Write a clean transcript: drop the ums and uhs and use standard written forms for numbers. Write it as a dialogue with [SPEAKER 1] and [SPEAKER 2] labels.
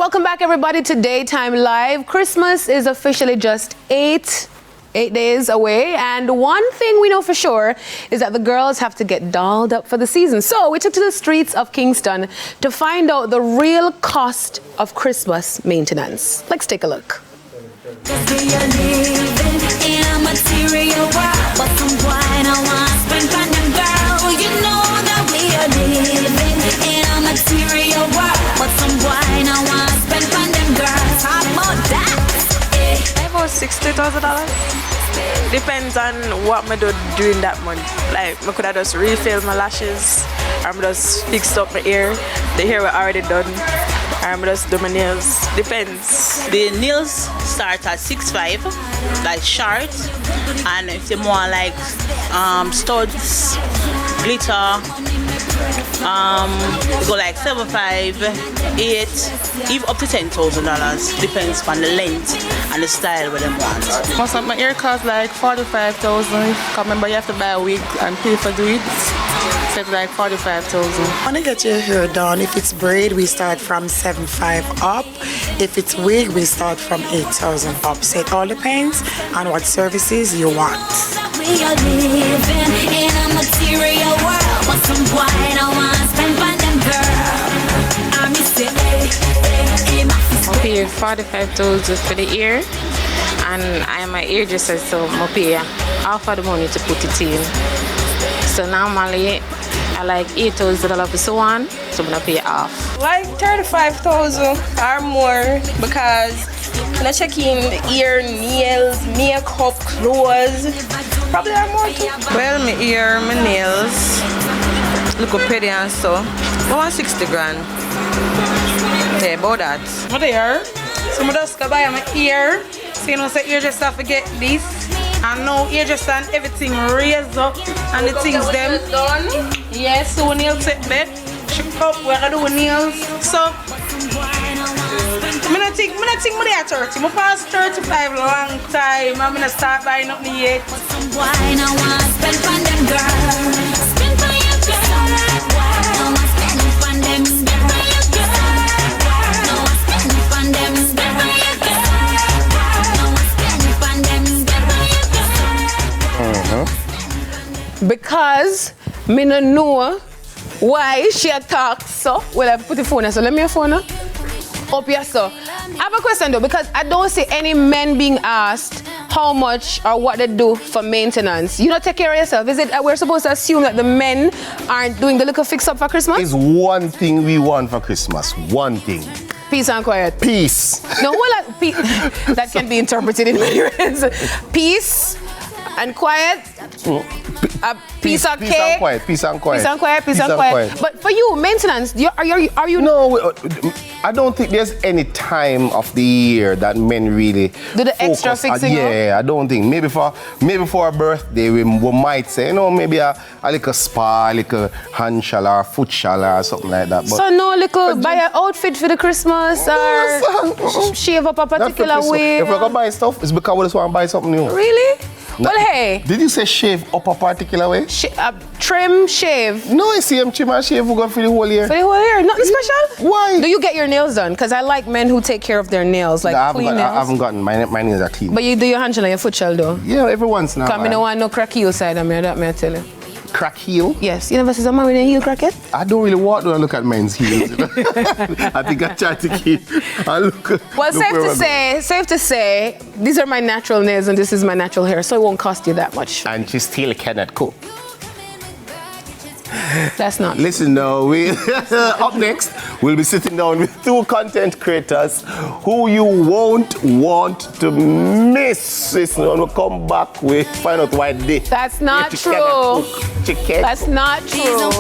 [SPEAKER 1] welcome back everybody to Daytime Live. Christmas is officially just eight days away, and one thing we know for sure is that the girls have to get dolled up for the season. So we took to the streets of Kingston to find out the real cost of Christmas maintenance. Let's take a look.
[SPEAKER 2] About $60,000. Depends on what I do during that month. Like, I could have just refilled my lashes, or I just fixed up my hair. The hair were already done, or I just do my nails. Depends.
[SPEAKER 3] The nails start at 6'5", like short, and if they more like studs, glitter, go like 7'5", 8", even up to $10,000. Depends on the length and the style where they want.
[SPEAKER 4] Most of my hair costs like $45,000. Remember, you have to buy a wig and pay for do it. So it's like $45,000.
[SPEAKER 5] When you get your hair done, if it's braid, we start from $7,500 up. If it's wig, we start from $8,000 up. So it all depends on what services you want.
[SPEAKER 6] We are living in a material world, but some boy don't want to spend on them girl. I'm
[SPEAKER 4] I pay $45,000 for the hair, and I am a hairdresser, so I pay half of the money to put it in. So normally I like $8,000 for so on, so I'm gonna pay half.
[SPEAKER 2] Like $35,000 or more, because when I check in ear, nails, makeup, clothes, probably are more too.
[SPEAKER 7] Well, my ear, my nails, look up petty and so. I want 60 grand. Yeah, about that.
[SPEAKER 4] What there? So I just go buy my ear. So you know, say ear just have to get this. And now ear just and everything raised up and the things them. Yes, so nail set bed. She up, we're gonna do nails. So I think money at 30. I pass 35 long time. I'm gonna start buying up me yet.
[SPEAKER 1] Because me no know why she talks so. Well, I put the phone there, so let me your phone up here, so. I have a question though, because I don't see any men being asked how much or what they do for maintenance. You don't take care of yourself. Is it we're supposed to assume that the men aren't doing the little fix up for Christmas?
[SPEAKER 8] It's one thing we want for Christmas. One thing.
[SPEAKER 1] Peace and quiet.
[SPEAKER 8] Peace.
[SPEAKER 1] No, well, that can be interpreted in many ways. Peace and quiet. Piece of cake.
[SPEAKER 8] Peace and quiet.
[SPEAKER 1] But for you, maintenance, are you?
[SPEAKER 8] No, I don't think there's any time of the year that men really
[SPEAKER 1] do the extra fixing.
[SPEAKER 8] Yeah, I don't think. Maybe for a birthday, we might say, you know, maybe a little spa, a little hand shower, or foot shower, or something like that. But
[SPEAKER 1] so no little buy an outfit for the Christmas or shave up a particular way.
[SPEAKER 8] If we're gonna buy stuff, it's because we just want to buy something new.
[SPEAKER 1] Really? Well, hey.
[SPEAKER 8] Did you say shave up a particular way?
[SPEAKER 1] Trim, shave.
[SPEAKER 8] No, I see him trim and shave. We go for the whole year.
[SPEAKER 1] For the whole year? Nothing special?
[SPEAKER 8] Why?
[SPEAKER 1] Do you get your nails done? Because I like men who take care of their nails, like clean nails.
[SPEAKER 8] I haven't gotten my nails are clean.
[SPEAKER 1] But you do your hand and your foot shell though?
[SPEAKER 8] Yeah, every once now.
[SPEAKER 1] Because I don't want no crack heel side of me, that may I tell you.
[SPEAKER 8] Crack heel?
[SPEAKER 1] Yes. You never see someone with a heel crack yet?
[SPEAKER 8] I don't really want to look at men's heels. I think I try to keep.
[SPEAKER 1] Well, safe to say, these are my natural nails and this is my natural hair, so it won't cost you that much.
[SPEAKER 8] And she still cannot cook.
[SPEAKER 1] That's not.
[SPEAKER 8] Listen now, up next, we'll be sitting down with two content creators who you won't want to miss. Listen, when we come back, we find out why they.
[SPEAKER 1] That's not true. That's not true.